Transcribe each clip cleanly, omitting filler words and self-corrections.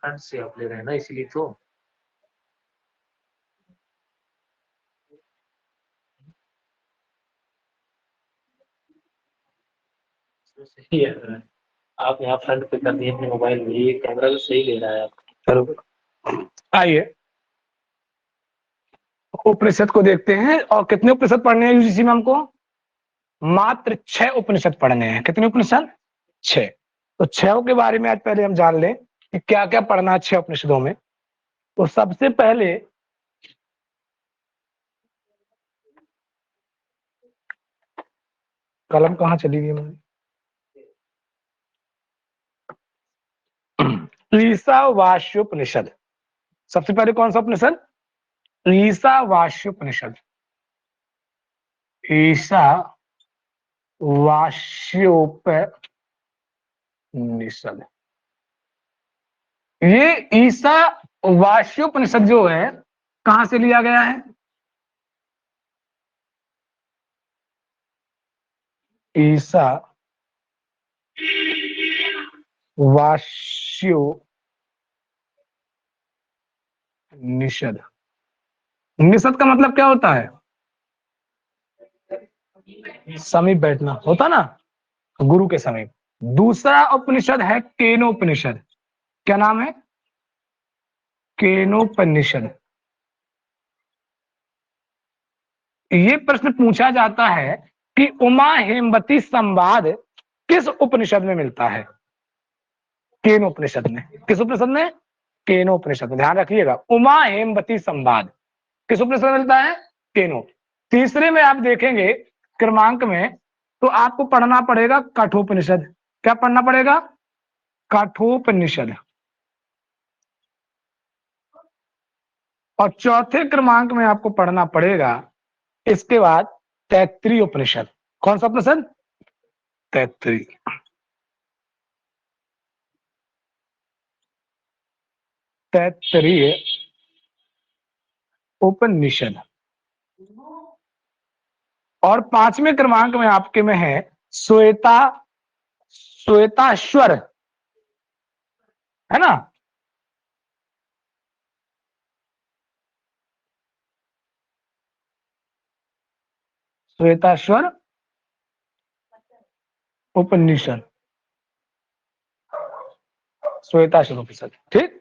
खंड से आप ले रहे हैं ना, इसलिए तो। सही है, आप यहाँ फ्रंट पे कर दिए अपने मोबाइल में, ये कैमरा भी सही ले रहा है आप। चलो आइए उपनिषद को देखते हैं। और कितने उपनिषद पढ़ने हैं यूजीसी में हमको? मात्र 6 उपनिषद पढ़ने हैं। कितने उपनिषद? 6। तो 6 के बारे में आज पहले हम जान लें कि क्या क्या पढ़ना है 6 उपनिषदों में। तो सबसे पहले कलम कहाँ चली गई हमारी? ईशावास्योपनिषद। सबसे पहले कौन सा उपनिषद? ईशावास्योपनिषद। ईशावास्योपनिषद। ये ईशावास्योपनिषद जो है कहां से लिया गया है? ईशावास्योपनिषद। निषद का मतलब क्या होता है? समीप बैठना होता ना, गुरु के समीप। दूसरा उपनिषद है केनोपनिषद। क्या नाम है? केनोपनिषद। ये प्रश्न पूछा जाता है कि उमा हेमवती संवाद किस उपनिषद में मिलता है? केनोपनिषद में। किस उपनिषद में? केनोपनिषद में। ध्यान रखिएगा, उमा हेमवती संवाद किस उपनिषद में मिलता है? केनो। तीसरे में आप देखेंगे क्रमांक में, तो आपको पढ़ना पड़ेगा कठोपनिषद। क्या पढ़ना पड़ेगा? कठोपनिषद। और चौथे क्रमांक में आपको पढ़ना पड़ेगा इसके बाद तैत्तिरीय उपनिषद। कौन सा उपनिषद? तैत्तिरीय। तैत्तिरीय उपनिषद। और 5वें क्रमांक में आपके में है श्वेताश्वर, है ना? श्वेताश्वर उपनिषद। श्वेताश्वर उपनिषद, ठीक।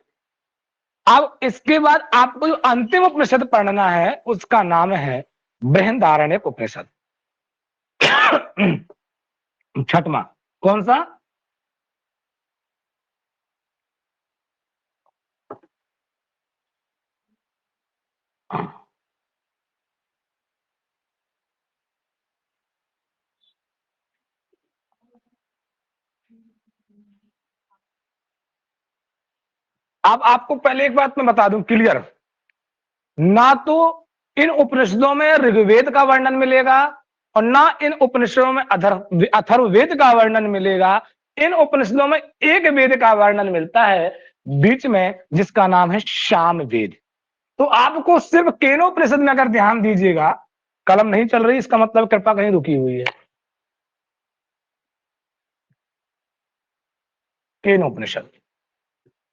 अब इसके बाद आपको जो अंतिम उपनिषद पढ़ना है उसका नाम है बृहदारण्यक उपनिषद। छठवां कौन सा? अब आपको पहले एक बात मैं बता दूं क्लियर, ना तो इन उपनिषदों में ऋग्वेद का वर्णन मिलेगा और ना इन उपनिषदों में अथर्ववेद का वर्णन मिलेगा। इन उपनिषदों में एक वेद का वर्णन मिलता है बीच में, जिसका नाम है सामवेद। तो आपको सिर्फ केनोपनिषद में अगर ध्यान दीजिएगा, कलम नहीं चल रही इसका मतलब कृपा कहीं रुकी हुई है। केनोपनिषद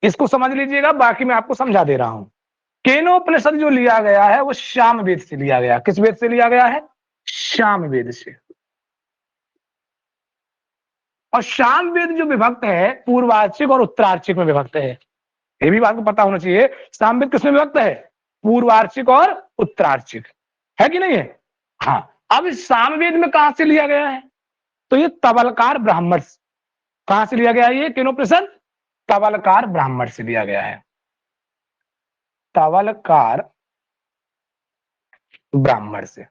इसको समझ लीजिएगा, बाकी मैं आपको समझा दे रहा हूं। केनोपनिषद जो लिया गया है वो सामवेद से लिया गया। किस वेद से लिया गया है? सामवेद से। और सामवेद जो विभक्त है पूर्वार्चिक और उत्तरार्चिक में विभक्त है। ये भी बात को पता होना चाहिए, सामवेद किसमें विभक्त है? पूर्वार्चिक और उत्तरार्चिक, है कि नहीं है? हाँ। अब इस सामवेद में कहां से लिया गया है? तो ये तवलकार ब्राह्मण। कहां से लिया गया है ये केनोपनिषद? तवलकार ब्राह्मण से लिया गया है। तवलकार ब्राह्मण से,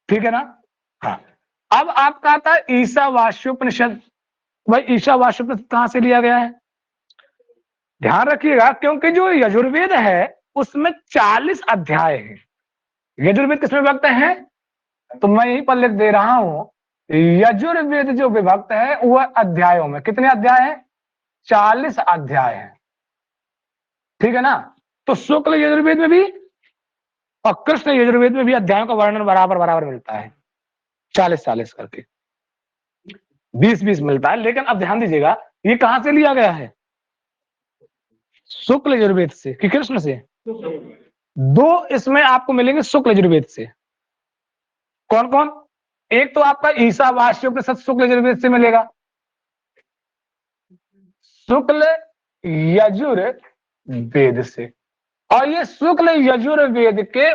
ठीक है ना? हाँ। अब आपका आता है ईशावास्योपनिषद। भाई ईशावास्योपनिषद कहां से लिया गया है? ध्यान रखिएगा, क्योंकि जो यजुर्वेद है उसमें 40 अध्याय हैं। यजुर्वेद किसमें विभक्त है? तो मैं यहीं पर लिख दे रहा हूं, यजुर्वेद जो विभक्त है वह अध्यायों में। कितने अध्याय हैं? 40 अध्याय हैं, ठीक है ना? तो शुक्ल यजुर्वेद में भी और कृष्ण यजुर्वेद में भी अध्यायों का वर्णन बराबर बराबर मिलता है। 40-40 करके 20-20 मिलता है। लेकिन अब ध्यान दीजिएगा, ये कहां से लिया गया है? शुक्ल यजुर्वेद से कि कृष्ण से? दो इसमें आपको मिलेंगे शुक्ल यजुर्वेद से। कौन कौन? एक तो आपका ईशावास्योपनिषद शुक्ल यजुर्वेद से मिलेगा, शुक्ल यजुर्वेद से। और ये शुक्ल यजुर्वेद के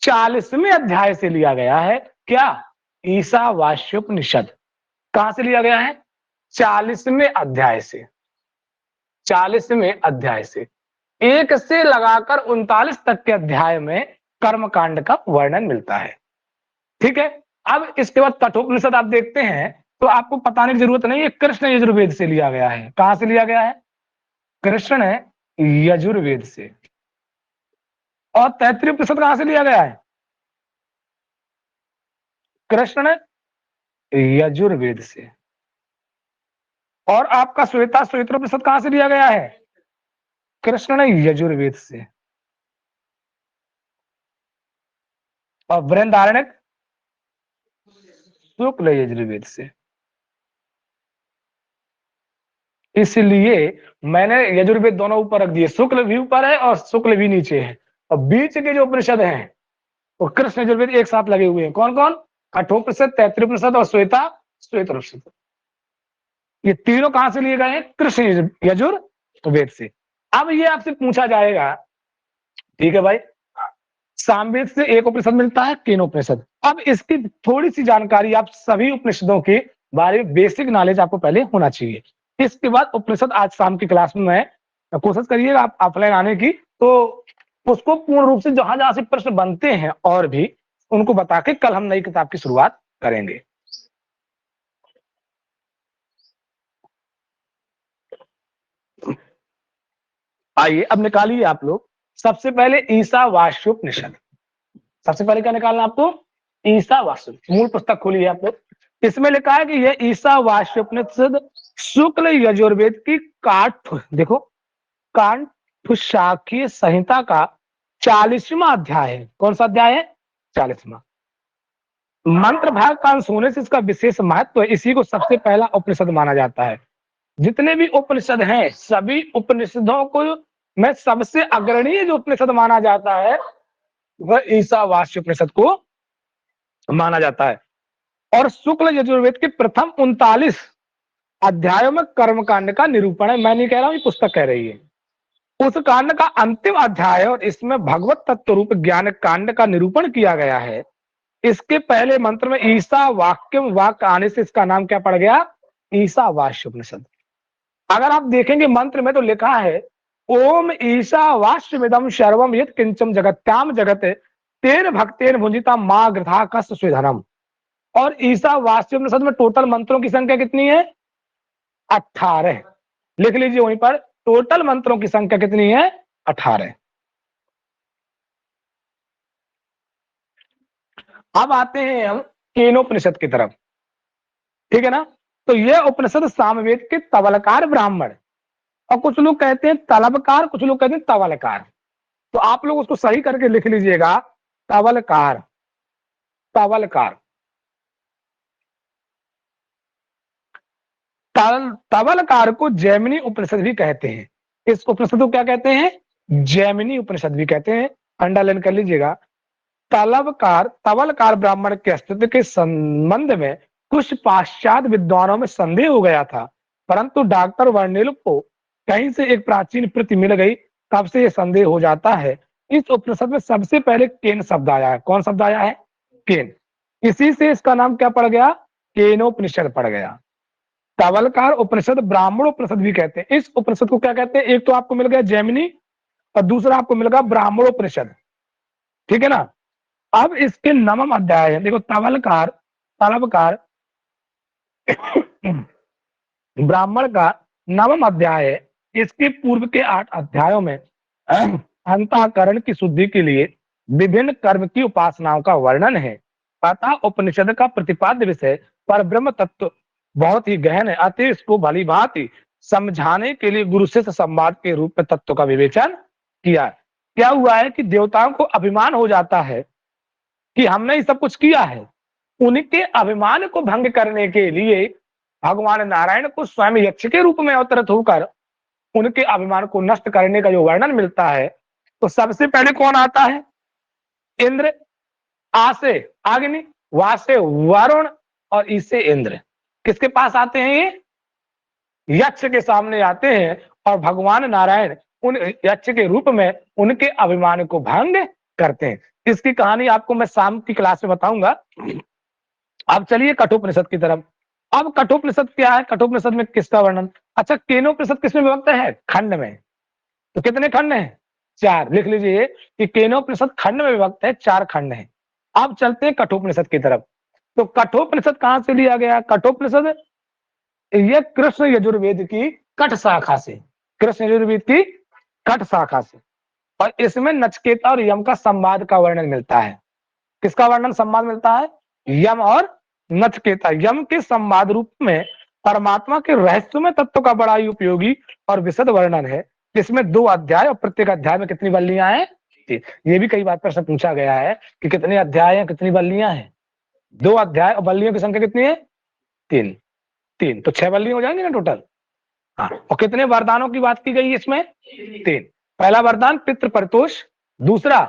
40वें अध्याय से लिया गया है। क्या? ईशावास्योपनिषद। कहां से लिया गया है? 40वें अध्याय से। 40वें अध्याय से 1 से लगाकर 39 तक के अध्याय में कर्मकांड का वर्णन मिलता है। ठीक है। अब इसके बाद कठोपनिषद आप देखते हैं तो आपको बताने की जरूरत नहीं है, कृष्ण यजुर्वेद से लिया गया है। कहां से लिया गया है? कृष्ण यजुर्वेद से। और तैत्तिरीय उपनिषद कहां से लिया गया है? कृष्ण यजुर्वेद से। और आपका श्वेता श्वेतोपनिषद कहां से लिया गया है? कृष्ण यजुर्वेद से। और बृहदारण्यक शुक्ल यजुर्वेद से। इसलिए मैंने यजुर्वेद दोनों ऊपर रख दिए, शुक्ल भी ऊपर है और शुक्ल भी नीचे है। और बीच के जो उपनिषद हैं वो कृष्ण यजुर्वेद एक साथ लगे हुए हैं। कौन कौन? कठोपनिषद, तैत्तिरीय उपनिषद और श्वेता श्वेतोपनिषद। ये तीनों कहां से लिए गए हैं? कृष्ण यजुर्वेद से। अब ये आपसे पूछा जाएगा, ठीक है भाई, सामवेद से एक उपनिषद मिलता है, केनोपनिषद। अब इसकी थोड़ी सी जानकारी आप सभी उपनिषदों के बारे में बेसिक नॉलेज आपको पहले होना चाहिए। इसके बाद उपनिषद आज शाम की क्लास में मैं कोशिश करिएगा आप ऑफलाइन आने की, तो उसको पूर्ण रूप से जहां जहां से प्रश्न बनते हैं और भी उनको बता के कल हम नई किताब की शुरुआत करेंगे। आइए अब निकालिए आप लोग सबसे पहले ईशावास्योपनिषद। सबसे पहले क्या निकालना आपको? ईशावास्य। मूल पुस्तक खोलिए आप लोग। इसमें लिखा है कि यह ईशावास्योपनिषद शुक्ल यजुर्वेद की देखो कांठशाकीय संहिता का 40वां अध्याय है। कौन सा अध्याय है? 40वां। मंत्र भाग का अंश होने से इसका विशेष महत्व है। इसी को सबसे पहला उपनिषद माना जाता है। जितने भी उपनिषद हैं सभी उपनिषदों को में सबसे अग्रणीय जो उपनिषद माना जाता है वह ईशावास्योपनिषद को माना जाता है। और शुक्ल यजुर्वेद के प्रथम 39 अध्यायों में कर्मकांड का निरूपण है। मैं नहीं कह रहा हूं, ये पुस्तक कह रही है। उस कांड का अंतिम अध्याय है और इसमें भगवत तत्व रूप ज्ञान कांड का निरूपण किया गया है। इसके पहले मंत्र में ईशा वाक्य आने से इसका नाम क्या पड़ गया? ईशावास्योपनिषद। अगर आप देखेंगे मंत्र में तो लिखा है ओम ईशावास्यमिदं सर्वम यत् किंचम जगत्याम जगत तेन भक्तेन भुंजिता मां गृथा कस्य स्विधनम। और ईशावास्योपनिषद में टोटल मंत्रों की संख्या कितनी है? 18। लिख लीजिए वहीं पर, टोटल मंत्रों की संख्या कितनी है? 18। अब आते हैं हम केनोपनिषद की तरफ। ठीक है ना? तो यह उपनिषद सामवेद के तवलकार ब्राह्मण, और कुछ लोग कहते हैं तलबकार, कुछ लोग कहते हैं तवलकार। तो आप लोग उसको सही करके लिख लीजिएगा, तवलकार। तवलकार तवलकार को जैमिनी उपनिषद भी कहते हैं। इस उपनिषद को क्या कहते हैं? जैमिनी उपनिषद भी कहते हैं। अंडरलाइन कर लीजिएगा। तवलकार ब्राह्मण के अस्तित्व के संबंध में कुछ पाश्चात्य विद्वानों में संदेह हो गया था, परंतु डॉक्टर वर्नेल को कहीं से एक प्राचीन प्रति मिल गई, तब से यह संदेह हो जाता है। इस उपनिषद में सबसे पहले केन शब्द आया है। कौन शब्द आया है? केन। इसी से इसका नाम क्या पड़ गया? केनोपनिषद पड़ गया। तवलकार उपनिषद ब्राह्मण उपनिषद भी कहते हैं। इस उपनिषद को क्या कहते हैं? एक तो आपको मिल गया जैमिनी और दूसरा आपको मिल गया ब्राह्मण उपनिषद। ठीक है ना? अब इसके नवम अध्याय है। देखो तवलकार ब्राह्मण का नवम अध्याय है। इसके पूर्व के 8 अध्यायों में अंतःकरण की शुद्धि के लिए विभिन्न कर्म की उपासनाओं का वर्णन है। अतः उपनिषद का प्रतिपाद्य विषय पर ब्रह्म तत्व बहुत ही गहन है। अतः इसको भली भांति समझाने के लिए गुरु शिष्य संवाद के रूप में तत्व का विवेचन किया। क्या हुआ है कि देवताओं को अभिमान हो जाता है कि हमने ये सब कुछ किया है, उनके अभिमान को भंग करने के लिए भगवान नारायण को स्वयं यक्ष के रूप में अवतरित होकर उनके अभिमान को नष्ट करने का जो वर्णन मिलता है, तो सबसे पहले कौन आता है? इंद्र, आ से अग्नि, वा से वरुण और ई से इंद्र। किसके पास आते हैं? ये यक्ष के सामने आते हैं और भगवान नारायण उन यक्ष के रूप में उनके अभिमान को भंग करते हैं। इसकी कहानी आपको मैं शाम की क्लास में बताऊंगा। अब चलिए कठोपनिषद की तरफ। अब कठोपनिषद क्या है? कठोपनिषद में किसका वर्णन? अच्छा, केनोपनिषद किसमें विभक्त है? खंड में। तो कितने खंड हैं? 4। लिख लीजिए कि केनोपनिषद खंड में विभक्त है, 4 खंड हैं। अब चलते हैं कठोपनिषद की तरफ। तो कठोपनिषद कहां से लिया गया? कठोपनिषद यह कृष्ण यजुर्वेद की कठ शाखा से, कृष्ण यजुर्वेद की कठ शाखा से, और इसमें नचिकेता और यम का संवाद का वर्णन मिलता है। किसका वर्णन, संवाद मिलता है? यम और नचिकेता। यम के संवाद रूप में परमात्मा के रहस्यमय तत्व का बड़ा ही उपयोगी और विशद वर्णन है, जिसमें 2 अध्याय और प्रत्येक अध्याय में कितनी वल्लियां हैं? ये भी कई बार प्रश्न पूछा गया है कि कितने अध्याय हैं, कितनी वल्लियां हैं? 2 अध्याय और वल्लियों की संख्या कितनी है? 3। तो 6 वल्लियां हो जाएंगी ना टोटल। हाँ, और कितने वरदानों की बात की गई इसमें? 3। पहला वरदान पितृ परितोष, दूसरा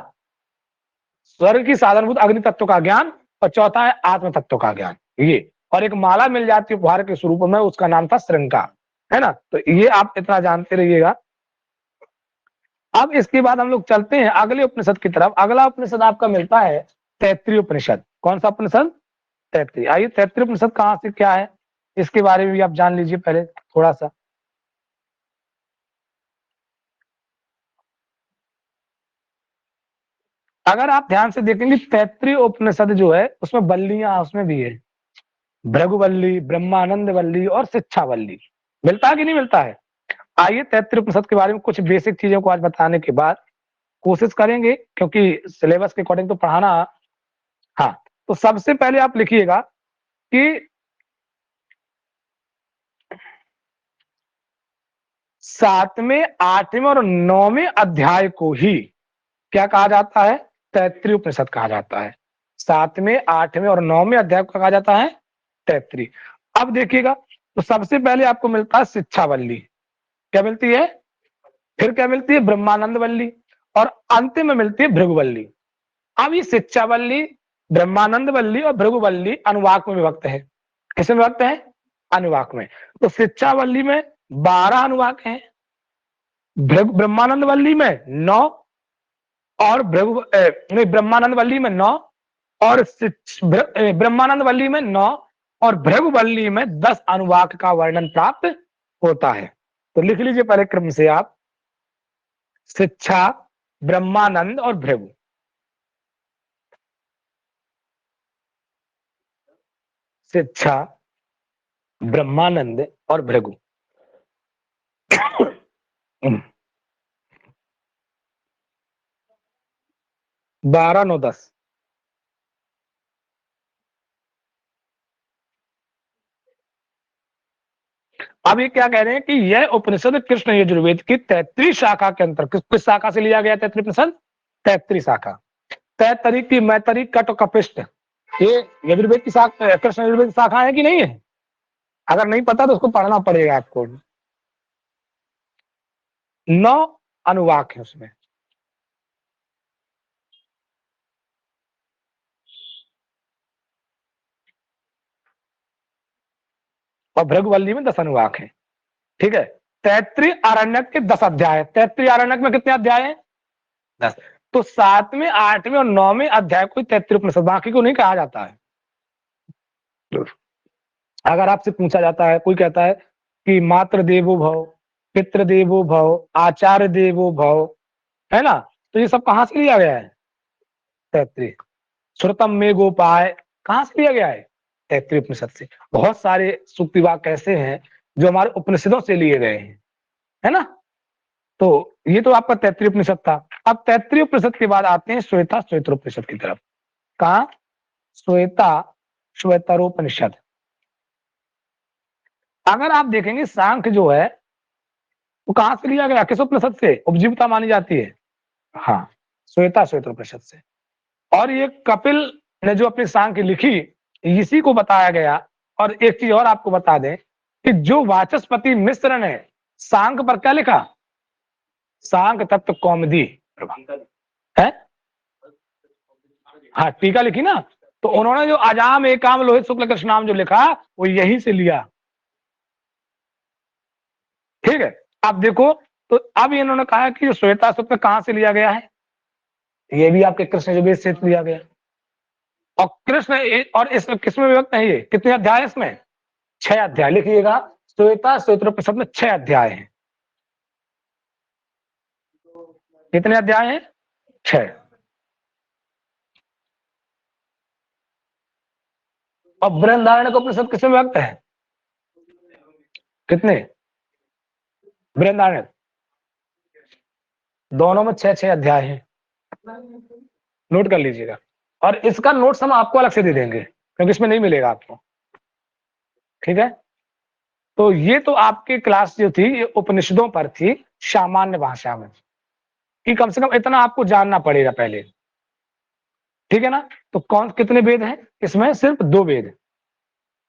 स्वर्ग की साधनभूत अग्नि तत्व का ज्ञान, और चौथा है आत्म तत्व का ज्ञान। ये और एक माला मिल जाती है उपहार के स्वरूप में, उसका नाम था श्रृंगा, है ना। तो ये आप इतना जानते रहिएगा। अब इसके बाद हम लोग चलते हैं अगले उपनिषद की तरफ। अगला उपनिषद आपका मिलता है तैत्तिरीय उपनिषद। कौन सा उपनिषद? तैत्तिरीय। आइए, तैत्तिरीय उपनिषद कहां से क्या है इसके बारे में भी आप जान लीजिए पहले थोड़ा सा। अगर आप ध्यान से देखेंगे तैत्तिरीय उपनिषद जो है उसमें वल्लियां उसमें भी है, भृगुवल्ली, ब्रह्मानंद वल्ली और शिक्षा वल्ली। मिलता है कि नहीं मिलता है? आइए तैत्तिरीय उपनिषद के बारे में कुछ बेसिक चीजों को आज बताने के बाद कोशिश करेंगे, क्योंकि सिलेबस के अकॉर्डिंग तो पढ़ाना। हाँ, तो सबसे पहले आप लिखिएगा कि 7वें, 8वें और 9वें अध्याय को ही क्या कहा जाता है? तैत्तिरीय उपनिषद कहा जाता है। 7वें, 8वें और 9वें अध्याय को कहा जाता है तैत्तिरीय। अब देखिएगा, तो सबसे पहले आपको मिलता है शिक्षावल्ली। क्या मिलती है? फिर क्या मिलती है? ब्रह्मानंद वल्ली, और अंतिम में मिलती है भृगुवल्ली। अब ये शिक्षावल्ली, ब्रह्मानंद वल्ली और भृगुवल्ली अनुवाक में विभक्त है। किसमें विभक्त है? अनुवाक में। तो शिक्षावल्ली में 12 अनुवाक हैं, ब्रह्मानंद वल्ली में 9, और ब्रह्मानंद वल्ली में 9, और ब्रह्मानंद वल्ली में 9 और भृगुवल्ली में 10 अनुवाक का वर्णन प्राप्त होता है। तो लिख लीजिए पहले क्रम से आप, शिक्षा, ब्रह्मानंद और भृगु। शिक्षा, ब्रह्मानंद और भृगु। 12, 9, 10। अब ये क्या कह रहे हैं कि यह उपनिषद कृष्ण यजुर्वेद की तैत्तिरीय शाखा के अंतर, किस शाखा से लिया गया तैत्तिरीय उपनिषद? तैत्तिरीय शाखा। तैत्तिरीय की मैत्तिरीय, कट और कपिष्ट, ये यजुर्वेद की शाखा, कृष्ण यजुर्वेद की शाखा है कि नहीं है? अगर नहीं पता तो उसको पढ़ना पड़ेगा आपको। 9 अनुवाक है उसमें। और भृगुवल्ली में 10 अनुवाक है। ठीक है। तैत्तिरीय आरण्यक के 10 अध्याय। तैत्तिरीय आरण्यक में कितने अध्याय हैं? 10। तो 7वें, 8वें और 9वें अध्याय को तैत्तिरीय उपनिषद, बाकी को नहीं कहा जाता है। अगर आपसे पूछा जाता है, कोई कहता है कि मातृ देवो भव, पितृ देवो भव, आचार्य देवो भव, है ना, तो ये सब कहां से लिया गया है? तैत्तिरीय। श्रुतम में गोपाय कहां से लिया गया है? तैत्तिरीय उपनिषद से। बहुत सारे सूक्ति वाक्य ऐसे हैं जो हमारे उपनिषदों से लिए गए हैं, है ना। तो ये तो आपका तैत्तिरीय उपनिषद था। अब तैत्तिरीय उपनिषद के बाद आते हैं श्वेता श्वेतरोपनिषद की तरफ। कहा? श्वेता श्वेतरोपनिषद। अगर आप देखेंगे सांख्य जो है वो कहां से लिया गया? किस उपनिषद से उपजीविका मानी जाती है? हाँ, श्वेता श्वेतरोपनिषद से। और ये कपिल ने जो अपनी सांख्य लिखी इसी को बताया गया। और एक चीज और आपको बता दें कि जो वाचस्पति मिश्र ने सांख्य पर क्या लिखा, सांख्य तत्व कौमुदी है, हाँ टीका लिखी ना, तो उन्होंने जो अजाम एकाम लोहित शुक्ल कृष्णाम जो लिखा वो यहीं से लिया। ठीक है, अब देखो, तो अब इन्होंने कहा कि जो श्वेता सूत्र कहां से लिया गया है, ये भी आपके कृष्ण यजुर्वेद से लिया गया। और कृष्ण और इसमें किसमें विभक्त है, ये कितने अध्याय इसमें, 6 अध्याय। लिखिएगा, श्वेता सूत्रोपनिषद में 6 अध्याय हैं। कितने अध्याय हैं, 6। और बृहदारण्यक उपनिषद किसमें विभक्त है, कितने, बृहदारण्यक, दोनों में 6 अध्याय हैं। नोट कर लीजिएगा। और इसका नोट्स हम आपको अलग से दे देंगे क्योंकि इसमें नहीं मिलेगा आपको। ठीक है, तो ये तो आपकी क्लास जो थी ये उपनिषदों पर थी सामान्य भाषा में, कि कम से कम इतना आपको जानना पड़ेगा पहले। ठीक है ना, तो कौन कितने वेद हैं इसमें, सिर्फ 2 वेद,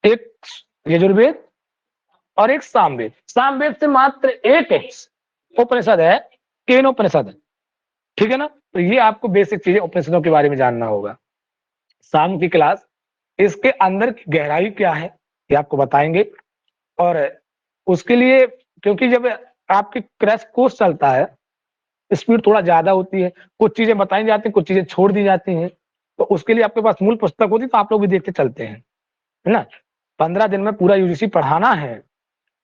एक यजुर्वेद और एक सामवेद। सामवेद से मात्र एक उपनिषद है, केनोपनिषद। ठीक है ना, तो ये आपको बेसिक चीजें उपनिषदों के बारे में जानना होगा। शाम की क्लास इसके अंदर की गहराई क्या है ये आपको बताएंगे। और उसके लिए, क्योंकि जब आपकी क्रैश कोर्स चलता है स्पीड थोड़ा ज्यादा होती है, कुछ चीजें बताई जाती हैं, कुछ चीजें छोड़ दी जाती हैं, तो उसके लिए आपके पास मूल पुस्तक होती तो आप लोग भी देखते चलते हैं, है ना। 15 दिन में पूरा यूजीसी पढ़ाना है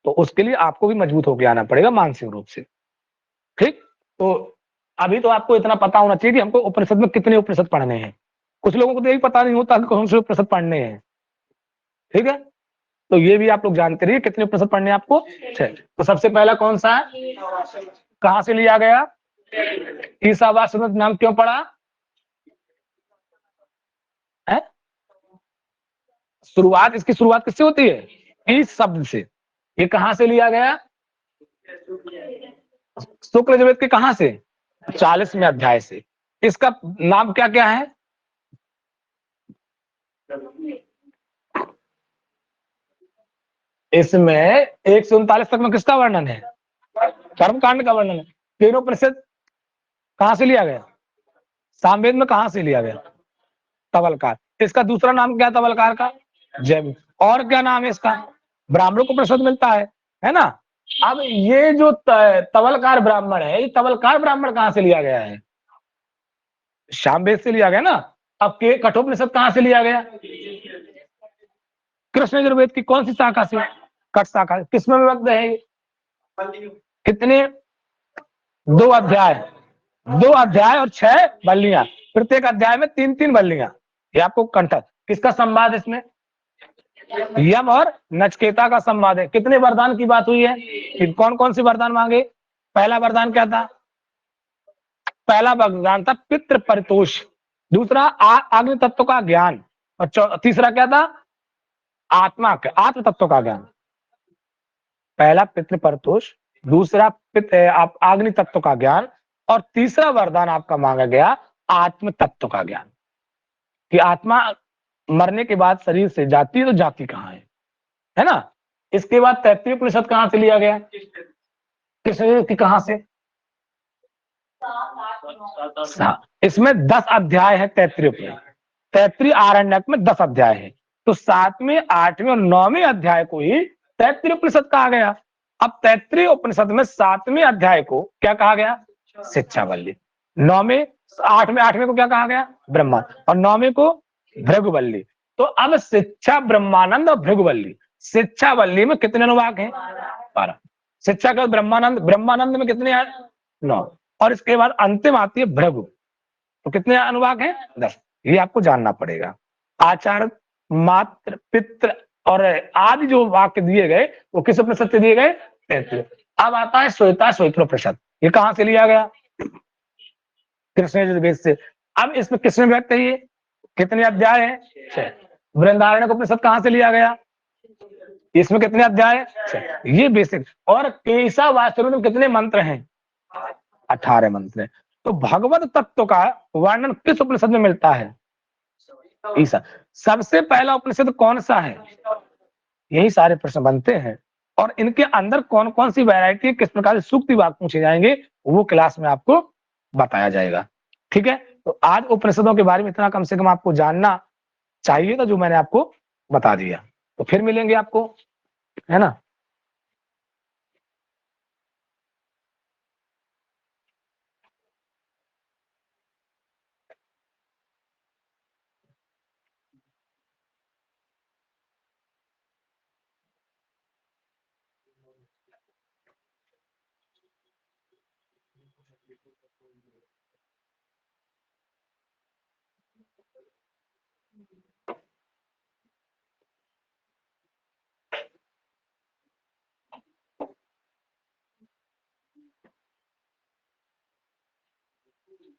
तो उसके लिए आपको भी मजबूत होकर आना पड़ेगा मानसिक रूप से। ठीक, तो अभी तो आपको इतना पता होना चाहिए कि हमको उपनिषद में कितने उपनिषद पढ़ने हैं। कुछ लोगों को तो यही पता नहीं होता कि कौन से उपनिषद पढ़ने हैं। ठीक है, तो ये भी आप लोग जानते रहिए कितने उपनिषद पढ़ने हैं आपको, 6। तो सबसे पहला कौन सा है, कहां से लिया गया, ईशावास्य नाम क्यों पड़ा है, शुरुआत, इसकी शुरुआत किससे होती है, इस शब्द से। ये कहां से लिया गया, शुक्ल यजुर्वेद के कहां से, 40वें अध्याय से। इसका नाम क्या क्या है, इसमें 1 से 39 तक में किसका वर्णन है, कर्मकांड का वर्णन है। केनोपनिषद कहां से लिया गया, सामवेद में कहां से लिया गया, तवलकार। इसका दूसरा नाम क्या है तवलकार का, जैमिनी। और क्या नाम है इसका, ब्राह्मणों को प्रसाद मिलता है ना। अब ये जो तवलकार ब्राह्मण है, ये तवलकार ब्राह्मण कहां से लिया गया है, सामवेद से लिया गया ना। अब कठोपनिषद कहां से लिया गया, कृष्ण यजुर्वेद की कौन सी शाखा से, कठ शाखा। किसमें विभक्त है ये, कितने, 2 अध्याय, 2 अध्याय और 6 बल्लियां, प्रत्येक अध्याय में 3-3 बल्लियां। ये आपको कंठक। किसका संवाद है इसमें, यम और नचकेता का संवाद है। कितने वरदान की बात हुई है, कि कौन कौन से वरदान मांगे। पहला वरदान क्या था, पहला वरदान था पितृ परितोष, दूसरा अग्नि तत्व का ज्ञान, और तीसरा क्या था, आत्म तत्व का ज्ञान। पहला पितृ परितोष, दूसरा अग्नि तत्व का ज्ञान, और तीसरा वरदान आपका मांगा गया आत्म तत्व का ज्ञान, कि आत्मा मरने के बाद शरीर से जाती है तो जाती कहाँ है ना। इसके बाद तैत्तिरीय उपनिषद कहां से लिया गया, किस कहां से, इसमें 10 अध्याय है तैत्तिरीय उपनिषद। तैत्तिरीय आरण्यक में 10 अध्याय है, तो 7वें, 8वें और 9वें अध्याय को ही तैत्तिरीय उपनिषद कहा गया। अब तैत्तिरीय उपनिषद में 7वें अध्याय को क्या कहा गया, शिक्षावल्ली। 9वें, 8वें को क्या कहा गया, ब्रह्मा, और 9वें को भृगुवल्ली। तो अब शिक्षा, ब्रह्मानंद और भृगुवल्ली, शिक्षावल्ली में कितने अनुवाक हैं, 12। शिक्षा का ब्रह्मानंद, ब्रह्मानंद में कितने हैं, 9, और इसके बाद अंतिम आती है भृगु, तो कितने अनुवाक हैं, 10। ये आपको जानना पड़ेगा। आचार, मात्र, पित्र और आदि जो वाक्य दिए गए वो किस उपनिषद से दिए गए, तैत्तिरीय। अब आता है श्वेता सूत्रोपनिषद, ये कहां से लिया गया, कृष्ण यजुर्वेद से। अब इसमें किसमें व्यक्त है, ये कितने अध्याय है, 6। बृहदारण्यक उपनिषद कहां से लिया गया, इसमें कितने अध्याय है, 6। ये बेसिक। और ईशावास्य में कितने मंत्र हैं, 18 मंत्र हैं। तो भगवत तत्व का वर्णन किस उपनिषद में मिलता है, ईसा। सबसे पहला उपनिषद कौन सा है, यही सारे प्रश्न बनते हैं। और इनके अंदर कौन कौन सी वैरायटी, किस प्रकार से सूक्ति वाक्य पूछे जाएंगे, वो क्लास में आपको बताया जाएगा। ठीक है, तो आज उपनिषदों के बारे में इतना कम से कम आपको जानना चाहिए था, जो मैंने आपको बता दिया। तो फिर मिलेंगे आपको, है ना।